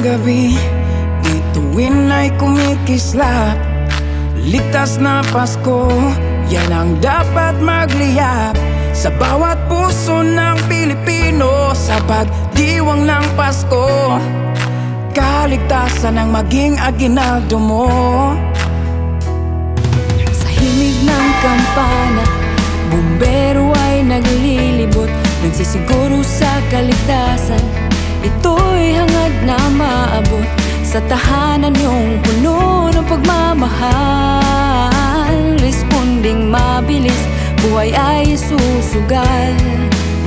gabi, bituin ay kumikislap. Ligtas na Pasko, yan ang dapat magliyap sa bawat puso ng Pilipino. Sa pagdiwang ng Pasko, kaligtasan ang maging aginaldo mo. Sa himig ng kampana, bumbero ay naglilibot, nagsisiguro sa kaligtasan. Ito'y hangad na maabot sa tahanan yung puno ng pagmamahal. Responding mabilis, buhay ay susugal.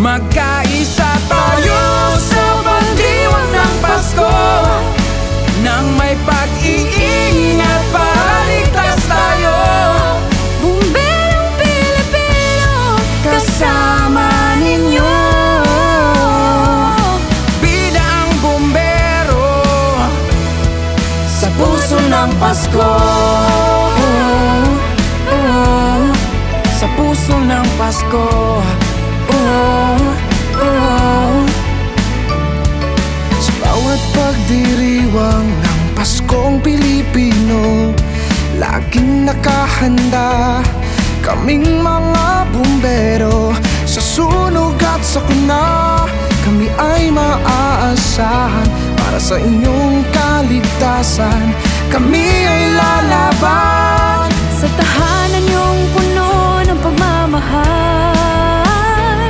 Magkaisa tayo sa pagdiwang ng Pasko, nang may pag-iingat para ligtas tayo. Bumberong Pilipino, kasama ninyo. Bida ang bumbero sa puso ng Pasko. Sa puso ng Pasko. Sa bawat pagdiriwang ng Paskong Pilipino, laging nakahanda kaming mga bumbero. Sa sunog at sakuna, kami ay maaasahan. Para sa inyong kaligtasan, kami ay lalaban. Sa tahanan yung puno ng pagmamahal,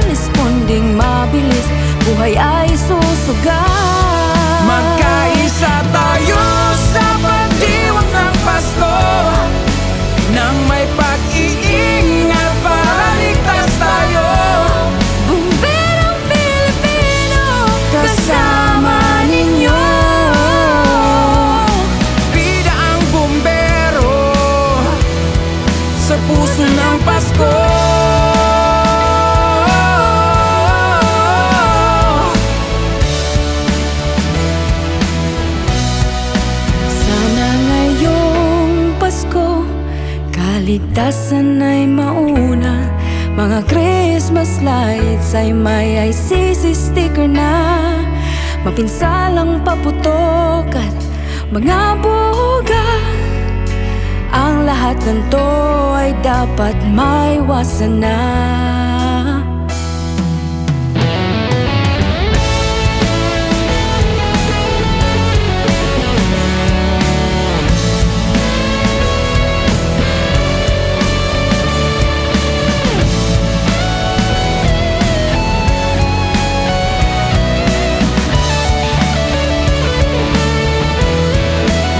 responding mabilis, buhay ay susugal. Magkaisa tayo sa pagdiwang ng Pasko, nang may pag-iingat para ligtas tayo. Bumberong Pilipino, kasama ninyo. Bida ang bumbero sa puso ng Pasko. Sana ngayong Pasko, kaligtasan ay mauna. Mga Christmas lights ay may ICC sticker na. Mapinsalang paputok at mga buga. Ang lahat ng to ay dapat maiwasan na.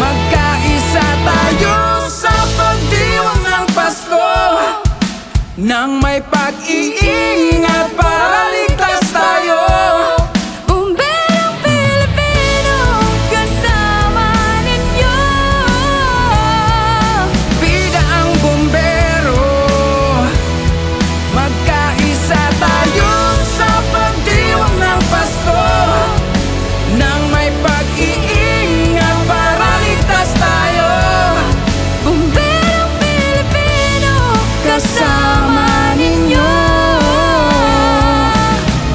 Magkaisa tayo sa pagdiwang ng Pasko, nang may pag-iingat para ligtas tayo. Bumberong Pilipino, kasama ninyo. Bida ang bumbero, magkaisa tayo sa pagdiwang ng Pasko, nang may pag-iingat para ligtas tayo. Bumberong Pilipino, kasama ninyo.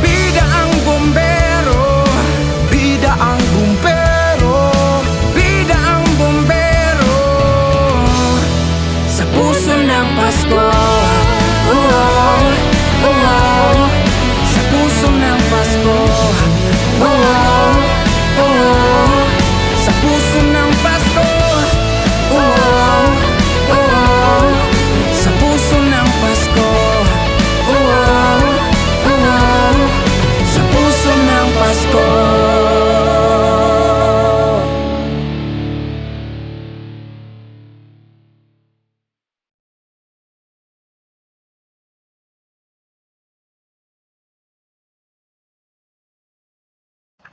Bida ang bumbero, Bida ang bumbero, bida ang bumbero sa puso ng Pasko. Sa puso ng Pasko. Sa puso ng Pasko. Sa puso ng Pasko. Sa puso ng Pasko.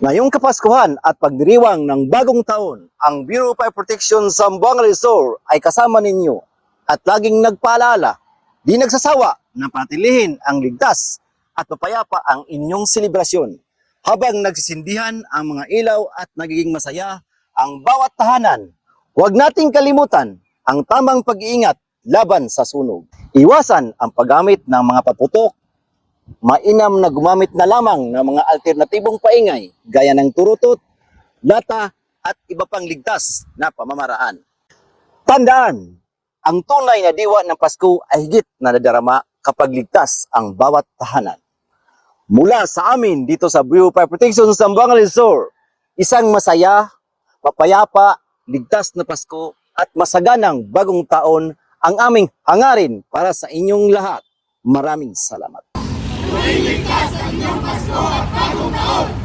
Ngayong Kapaskuhan at pagdiriwang ng bagong taon, ang Bureau of Fire Protection Zamboanga Resort ay kasama ninyo at laging nagpaalala, di nagsasawa na patilihin ang ligtas at mapayapa ang inyong selebrasyon habang nagsisindihan ang mga ilaw at nagiging masaya ang bawat tahanan. Huwag nating kalimutan ang tamang pag-iingat laban sa sunog. Iwasan ang paggamit ng mga paputok. Mainam na gumamit na lamang ng mga alternatibong paingay gaya ng turutot, lata at iba pang ligtas na pamamaraan. Tandaan, ang tunay na diwa ng Pasko ay higit na nadarama kapag ligtas ang bawat tahanan. Mula sa amin dito sa Bureau of Fire Protection sa Zamboanga Resort, isang masaya, mapayapa, ligtas na Pasko at masaganang bagong taon ang aming hangarin para sa inyong lahat. Maraming salamat. Ligtas ang iyong Pasko at bagong taon!